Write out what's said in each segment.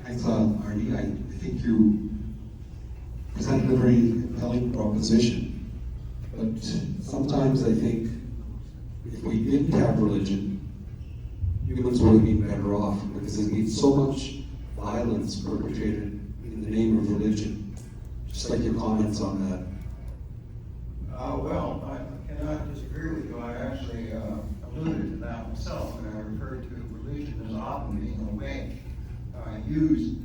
Thanks, Ardy. I think you presented a very compelling proposition. But sometimes I think if we didn't have religion, humans would have been better off, because there's been so much violence perpetrated in the name of religion. Just like your comments on that. Well, I cannot disagree with you. I actually alluded to that myself when I referred to religion as often being a way used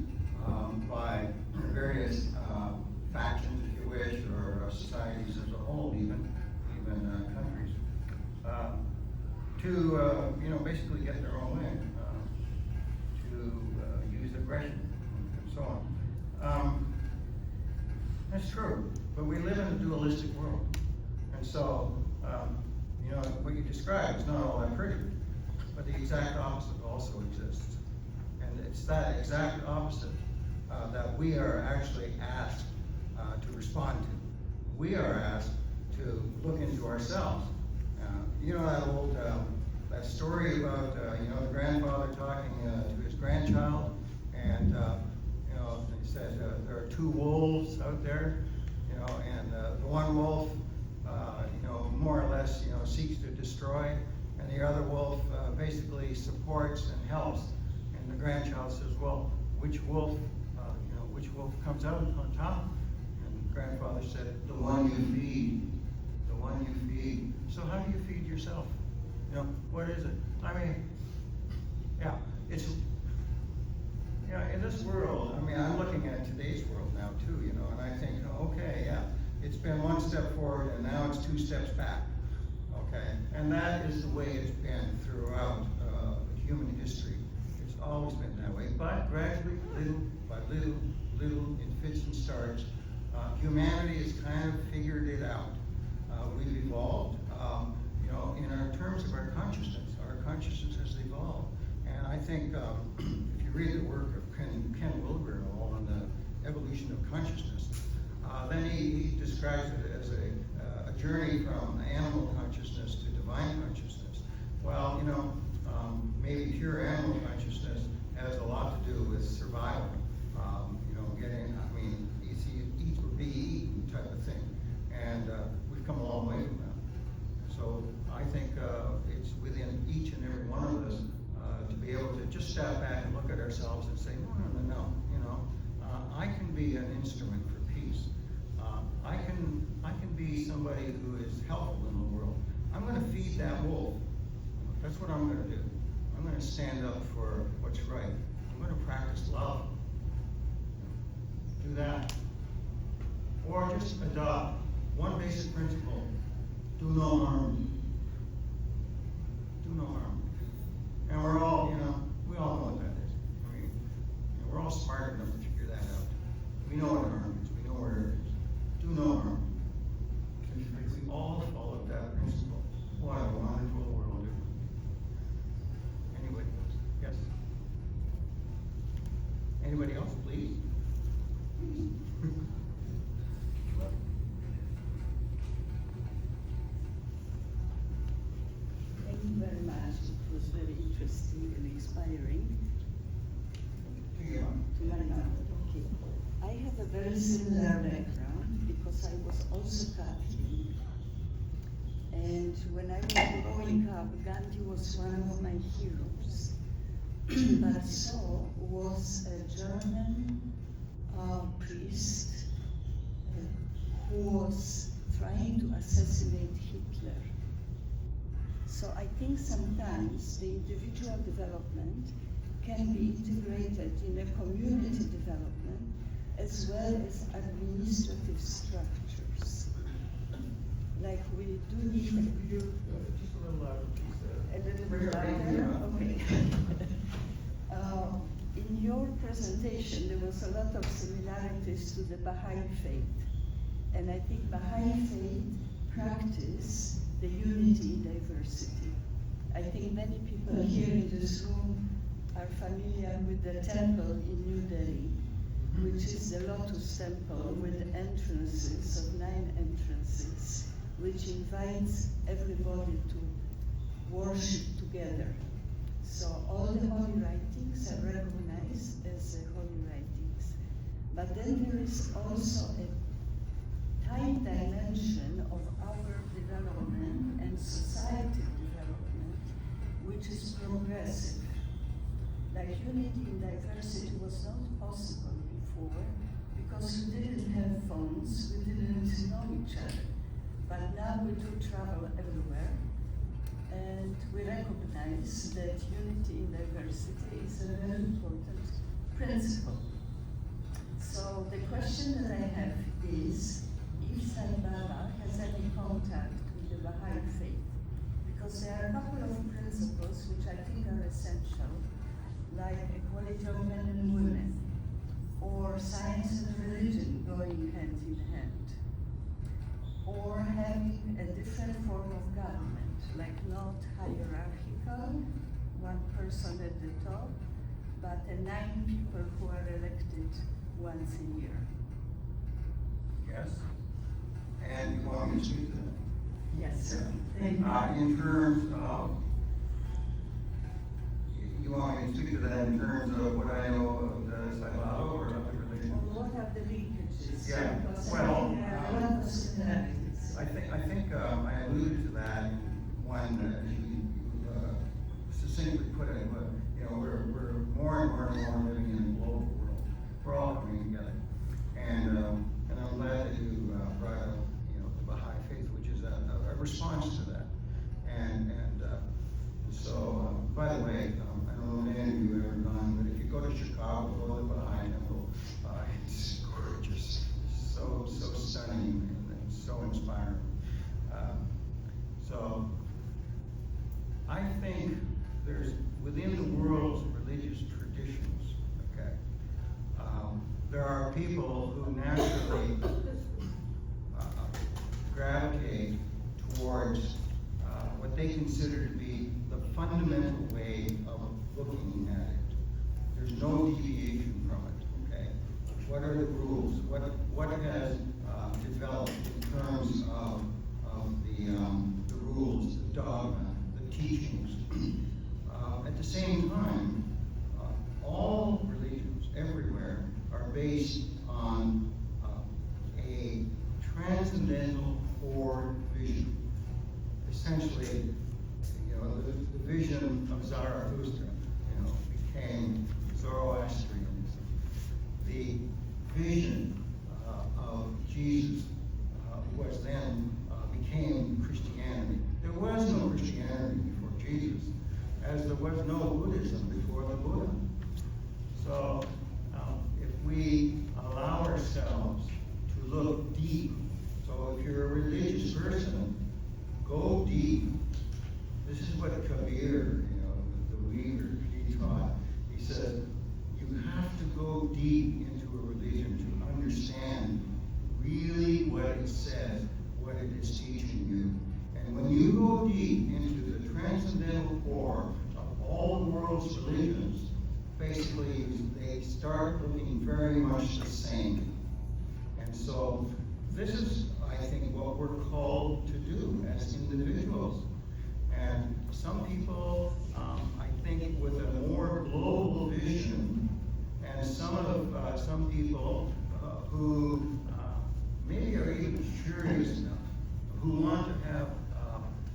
by various factions, if you wish, or societies as a whole, even countries, to basically get their own way, to use aggression and so on. That's true, but we live in a dualistic world, and so what you described is not all that pretty, but the exact opposite also exists, and it's that exact opposite that we are actually asked to respond to. We are asked to look into ourselves. That old that story about the grandfather talking to his grandchild, and he said there are two wolves out there, and the one wolf more or less seeks to destroy, and the other wolf basically supports and helps. And the grandchild says, well, which wolf comes out on top? And the grandfather said, the one you feed. The one you feed. So how do you feed yourself? What is it? I mean, yeah, it's, in this world, I'm looking at today's world now too, and I think, okay, yeah, it's been one step forward and now it's 2 steps back, okay? And that is the way it's been throughout human history. It's always been that way, but gradually, little by little, in fits and starts, humanity has kind of figured it out. We've evolved, in our terms of our consciousness. Our consciousness has evolved. And I think if you read the work of Ken Wilber on the evolution of consciousness, then he describes it as a journey from animal consciousness to divine consciousness. Well, maybe pure animal consciousness has a lot to do with survival. Eat or be eaten type of thing. And we've come a long way from that. So I think it's within each and every one of us to be able to just step back and look at ourselves and say, no. I can be an instrument for peace. I can be somebody who is helpful in the world. I'm going to feed that wolf. That's what I'm going to do. I'm going to stand up for what's right. I'm going to practice love. Do that. Or just adopt one basic principle: do no harm. Do no harm. And we're all, we all know what that is. We're all smart enough to figure that out. We know what harm is. We know where it is. Do no harm. And if we all followed that principle, what a wonderful world it would be. Anybody else? Yes? Anybody else, please? Thank you very much. It was very interesting and inspiring. Okay. I have a very similar background because I was also Catholic. And when I was growing up, Gandhi was one of my heroes. But so was a German priest who was trying to assassinate Hitler. So I think sometimes the individual development can be integrated in a community development as well as administrative structures. Like we do need Just a little louder, please. a little bit louder. Okay. In your presentation, there was a lot of similarities to the Baha'i faith. And I think Baha'i faith practice the unity in diversity. I think many people here in this room are familiar with the temple in New Delhi, which is the Lotus Temple with entrances of 9 entrances, which invites everybody to worship together. So all the holy writings are recognized as the holy But then there is also a tight dimension of our development and society development, which is progressive. Like unity in diversity was not possible before because we didn't have phones, we didn't know each other. But now we do travel everywhere, and we recognize that unity in diversity is a very important principle. So the question that I have is, if Sai Baba has any contact with the Baha'i faith, because there are a couple of principles which I think are essential, like equality of men and women, or science and religion going hand in hand, or having a different form of government, like not hierarchical, one person at the top, but 9 people who are elected once a year. Yes. And you want me to speak to that? Yes. In terms of, you want me to speak to that in terms of what I know of the Sai Baba or other religions? What are the linkages? Yeah, Because well, I want to similarities. I think I alluded to that in one, you succinctly put it, but we're more and more living in a global world. We're all coming together, and I'm glad that you brought up the Baha'i faith, which is a response to that, and so by the way, I don't know if any of you have ever gone, but if you go to Chicago, go to the Baha'i temple, it's gorgeous, so stunning and so inspiring. So I think there's, within the world's religious traditions, okay, there are people who naturally gravitate towards what they consider to be the fundamental way of looking at it. There's no deviation from it, okay? What are the rules? What has developed in terms of the rules, the dogma, the teachings? At the same time, all religions everywhere are based on a transcendental core vision. Essentially, the vision of Zarathustra, became Zoroastrianism. The vision of Jesus was then became Christianity. There was no Christianity before Jesus, as there was no Buddhism before the Buddha. So if we allow ourselves to look deep, so if you're a religious person, go deep. This is what Kabir, the weaver, he taught. He said, you have to go deep into a religion to understand really what it says, what it is teaching you. And when you go deep into the transcendental core of all the world's religions, basically they start looking very much the same. And so this is, I think, what we're called to do as individuals. And some people, I think, with a more global vision, and some people who maybe are even curious enough, who want to have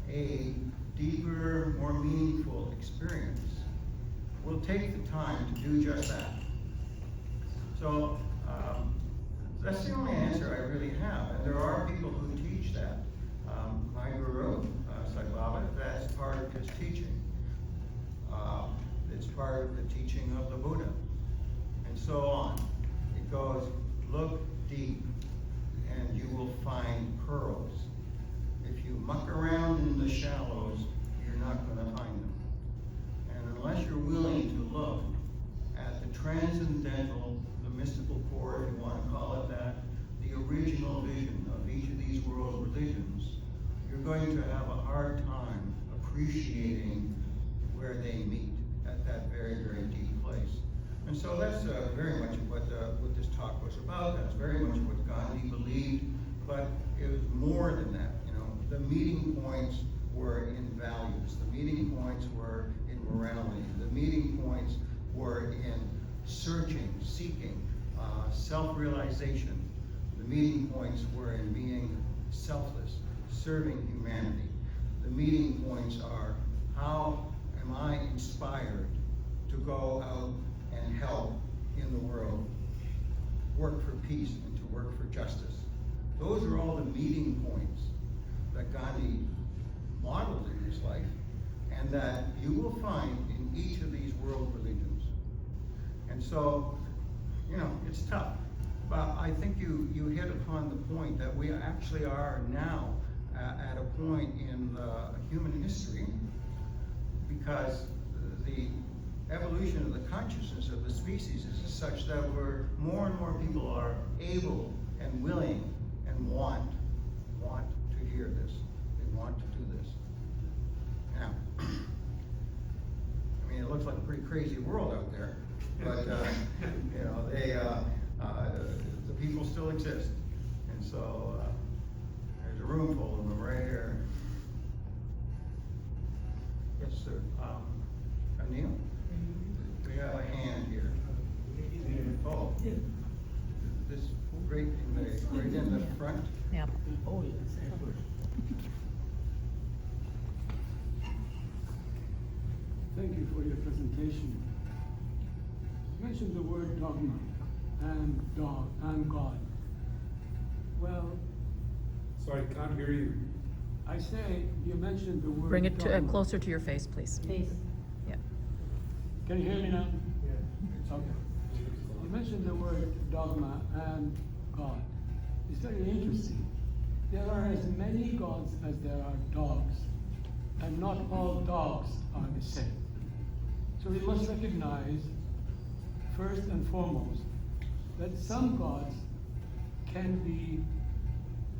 a deeper, more meaningful experience, will take the time to do just that. So that's the only answer I really have. And there are people who teach that. My guru, Sai Baba, that's part of his teaching. It's part of the teaching of the Buddha. And so on. It goes, look deep, and you will find pearls. If you muck around in the shallows, you're not going to find them. And unless you're willing to look at the transcendental, the mystical core, if you want to call it that, the original vision of each of these world religions, you're going to have a hard time appreciating where they meet at that very, very deep place. And so that's very much what this talk was about. That's very much what Gandhi believed, but it was more than that. The meeting points were in values. The meeting points were in morality. The meeting points were in searching, seeking. self-realization. The meeting points were in being selfless, serving humanity. The meeting points are, how am I inspired to go out and help in the world, work for peace and to work for justice. Those are all the meeting points that Gandhi modeled in his life, and that you will find in each of these world religions. And so, you know, it's tough. But I think you hit upon the point that we actually are now at a point in human history, because the evolution of the consciousness of the species is such that more and more people are able and willing and want to hear this. They want to do this. Now, I mean, it looks like a pretty crazy world out there, but you know, the people still exist, and so there's a room full of them right here. Yes, sir. Anil, we have a hand here. Oh, this right in the front. Yep. Oh, yes. Thank you for your presentation. You mentioned the word dogma and God. Well, Sorry, can't hear you. I say you mentioned the word Bring it to, dogma. closer to your face, please. Yeah. Can you hear me now? Yeah. Okay. You mentioned the word dogma and God. It's very interesting. There are as many gods as there are dogs, and not all dogs are the same. So we must recognize, first and foremost, that some gods can be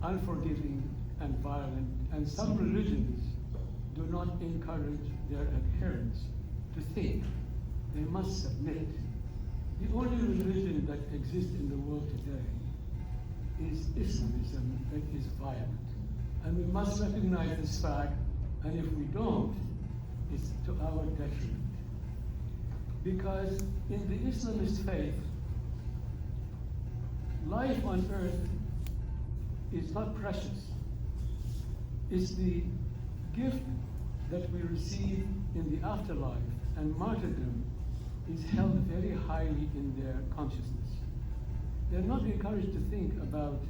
unforgiving and violent, and some religions do not encourage their adherents to think. They must submit. The only religion that exists in the world today is Islamism, that is violent. And we must recognize this fact, and if we don't, it's to our detriment. Because in the Islamist faith, life on earth is not precious. It's the gift that we receive in the afterlife, and martyrdom is held very highly in their consciousness. They're not encouraged to think about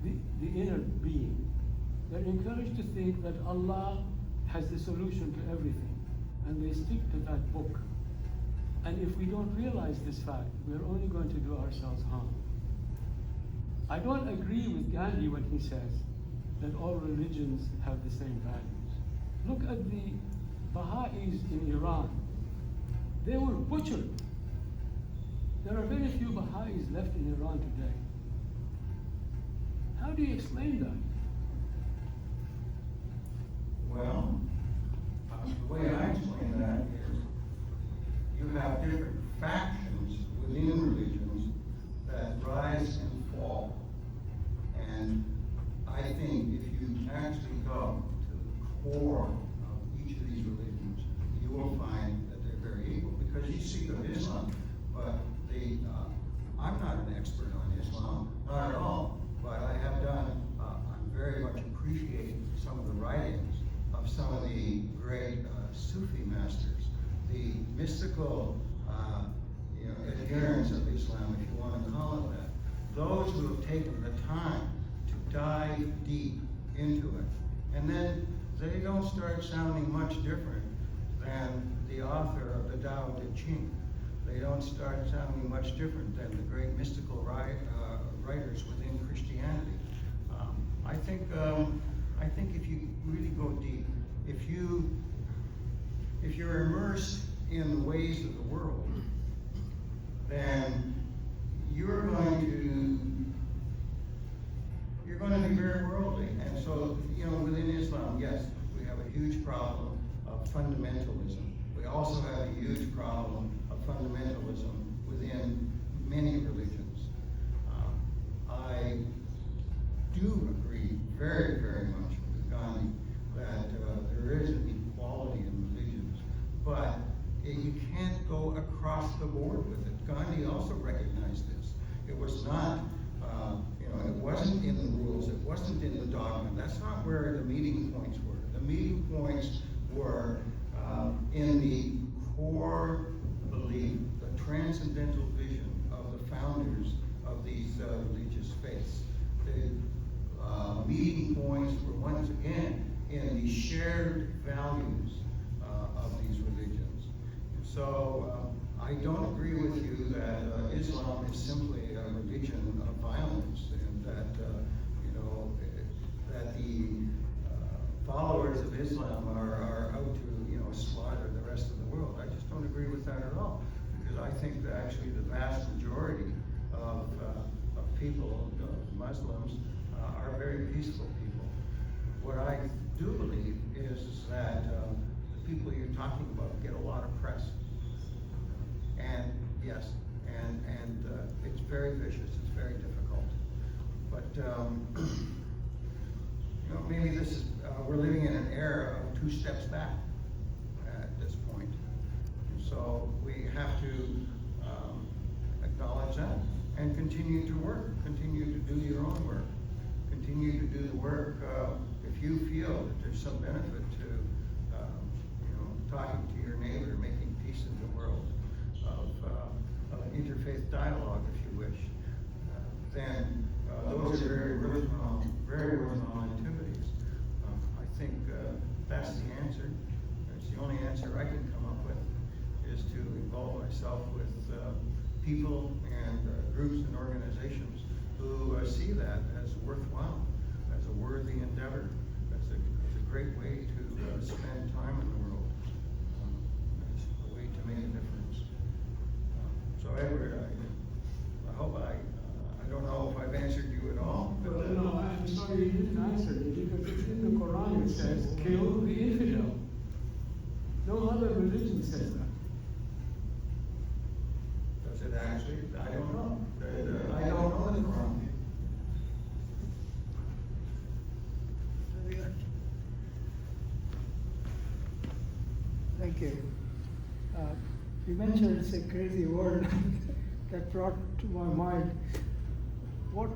the inner being. They're encouraged to think that Allah has the solution to everything, and they stick to that book. And if we don't realize this fact, we're only going to do ourselves harm. I don't agree with Gandhi when he says that all religions have the same values. Look at the Baha'is in Iran. They were butchered. There are very few Baha'is left in Iran today. How do you explain that? Well, the way I explain that is you have different factions within religions that rise and fall. And I think if you actually go to the core of each of these religions, you will find that they're very equal. Because you speak of Islam, but I'm not an expert on Islam, not at all. But I have done, I very much appreciate some of the writings of some of the great Sufi masters, the mystical adherents of Islam, if you want to call it that. Those who have taken the time to dive deep into it. And then they don't start sounding much different than the author of the Tao Te Ching. They don't start sounding much different than the great mystical writers within Christianity. I think if you really go deep, if you're immersed in the ways of the world, then you're going to be very worldly. And so, within Islam, yes, we have a huge problem of fundamentalism. We also have a huge problem of fundamentalism within many religions. I do agree very, very much with Gandhi that there is an equality in religions, but you can't go across the board with it. Gandhi also recognized this. It was not, it wasn't in the rules, it wasn't in the dogma. That's not where the meeting points were. The meeting points were in the core belief, the transcendental vision of the founders of these religious faiths. The meeting points were once again in the shared values of these religions. And so I don't agree with you that Islam is simply a religion of violence, and that that the followers of Islam are out to slaughter the rest of the world. I just don't agree with that at all, because I think that actually the vast majority of people, Muslims, are very peaceful people. What I do believe is that the people you're talking about get a lot of press. And yes, and it's very vicious, it's very difficult. But maybe this is, we're living in an era of 2 steps back at this point. So we have to acknowledge that and continue to work, continue to do your own work, continue to do the work. If you feel that there's some benefit to talking to your neighbor, making peace in the world, of interfaith dialogue, if you wish, then those are very worthwhile activities. I think that's the answer. It's the only answer I can come up with, is to involve myself with people and groups and organizations who see that as worthwhile, as a worthy endeavor, as a great way to spend time in the world, as a way to make a difference. So Edward, I hope I don't know if I've answered you at all. But, well, no, I'm sorry you didn't answer it, because it's in the Quran. It says, kill the infidel. No other religion says that. Does it actually? I don't know. I don't know the Quran. Thank you. You mentioned it's a crazy word that brought to my mind, what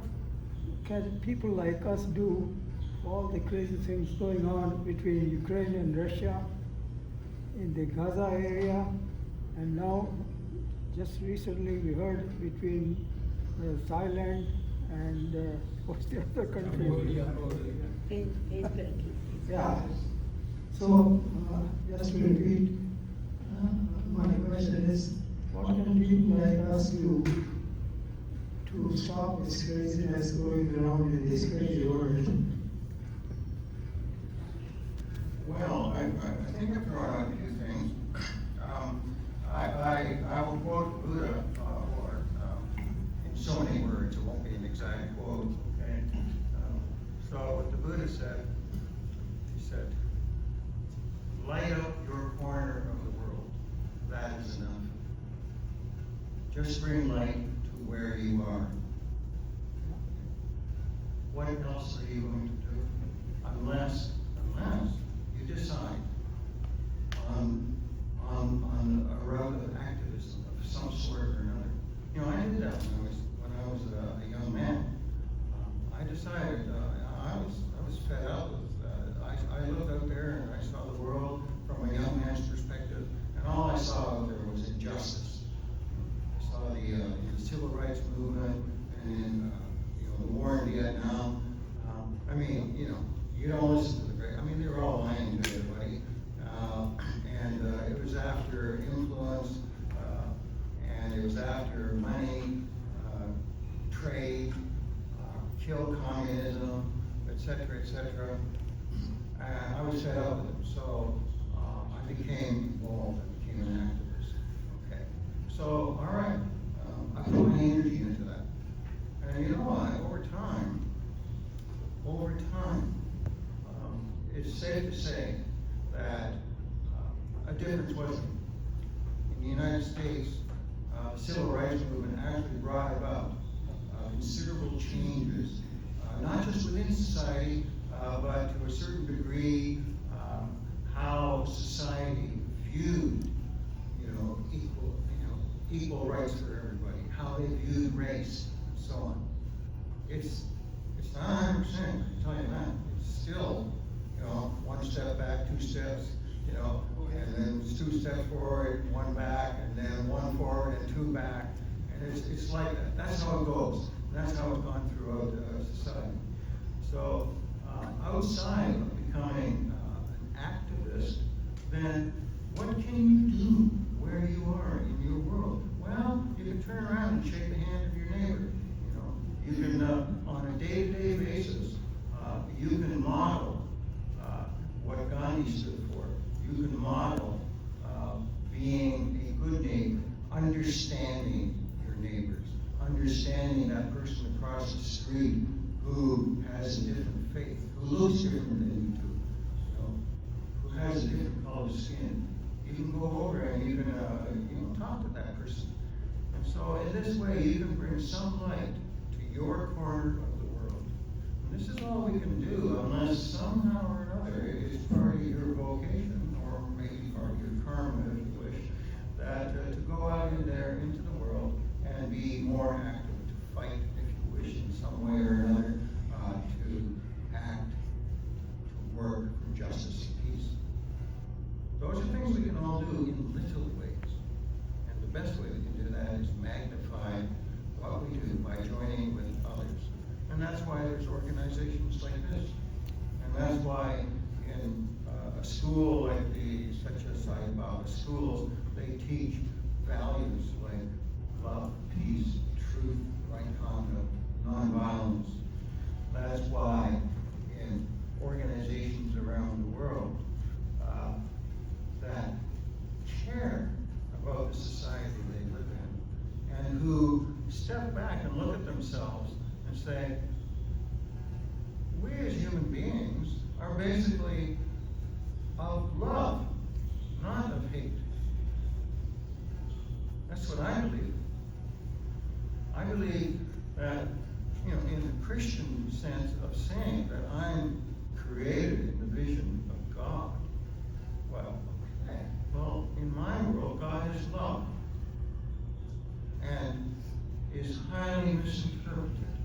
can people like us do for all the crazy things going on between Ukraine and Russia, in the Gaza area, and now, just recently we heard between Thailand and what's the other country? Yeah. So, just to repeat, my question is, what can people like us do to stop this craziness going around in this crazy world? Well, I think I've brought out a few things. I will quote Buddha, or in so many words, it won't be an exact quote, okay? So what the Buddha said, he said, light up your corner of the world. That is enough. Just bring light to where you are. What else are you going to do? Unless you decide on a route of activism of some sort or another. I did that when I was a young man. I decided I was fed up with. I looked out there and I saw the world from a young man's perspective, and all I saw out there was injustice. I saw the civil rights movement and the war in Vietnam. You don't listen to the great. They were all lying to everybody, and it was after influence, and it was after money, trade, kill communism, etc., etc. And I was fed up with it, so I became involved. I became an activist. Okay, so all right, I put my energy into that, and over time, it's safe to say that a difference was made. In the United States, the civil rights movement actually brought about considerable changes, not just within society, but to a certain degree, how society viewed, equal rights for everybody, how they viewed race, and so on. It's not 100%, I can tell you that. It's still, one step back, two steps, and then it's two steps forward, one back, and then one forward and two back. And it's like that. That's how it goes. That's how it's gone throughout society. So outside of becoming an activist, then what can you do where you are in your world? Well, you can turn around and shake the hand of your neighbor. You can, on a day-to-day basis, you can model what Gandhi stood for. You can model being a good neighbor, understanding your neighbors, understanding that person across the street who has a different faith, who looks different than you do, who has a different color skin. You can go over and you can talk to that person. And so in this way, you can bring some light to your corner of the world. And this is all we can do unless somehow or another it's part of your vocation, or maybe part of your karma, if you wish, that to go out in there into the world and be more active, to fight, if you wish, in some way or another, to act, to work for justice and peace. Those are things we can all do in little ways. And the best way we can do that is magnify what we do by joining with others. And that's why there's organizations like this. And that's why in a school like the Sathya Sai Baba schools, they teach values like love, peace, truth, right conduct, nonviolence. That's why in organizations around the world that care about the society they live in, and who step back and look at themselves and say, we as human beings are basically of love, not of hate. That's what I believe. I believe that, in the Christian sense of saying that I'm created in the vision of God, well, in my world, God is love, and is highly misinterpreted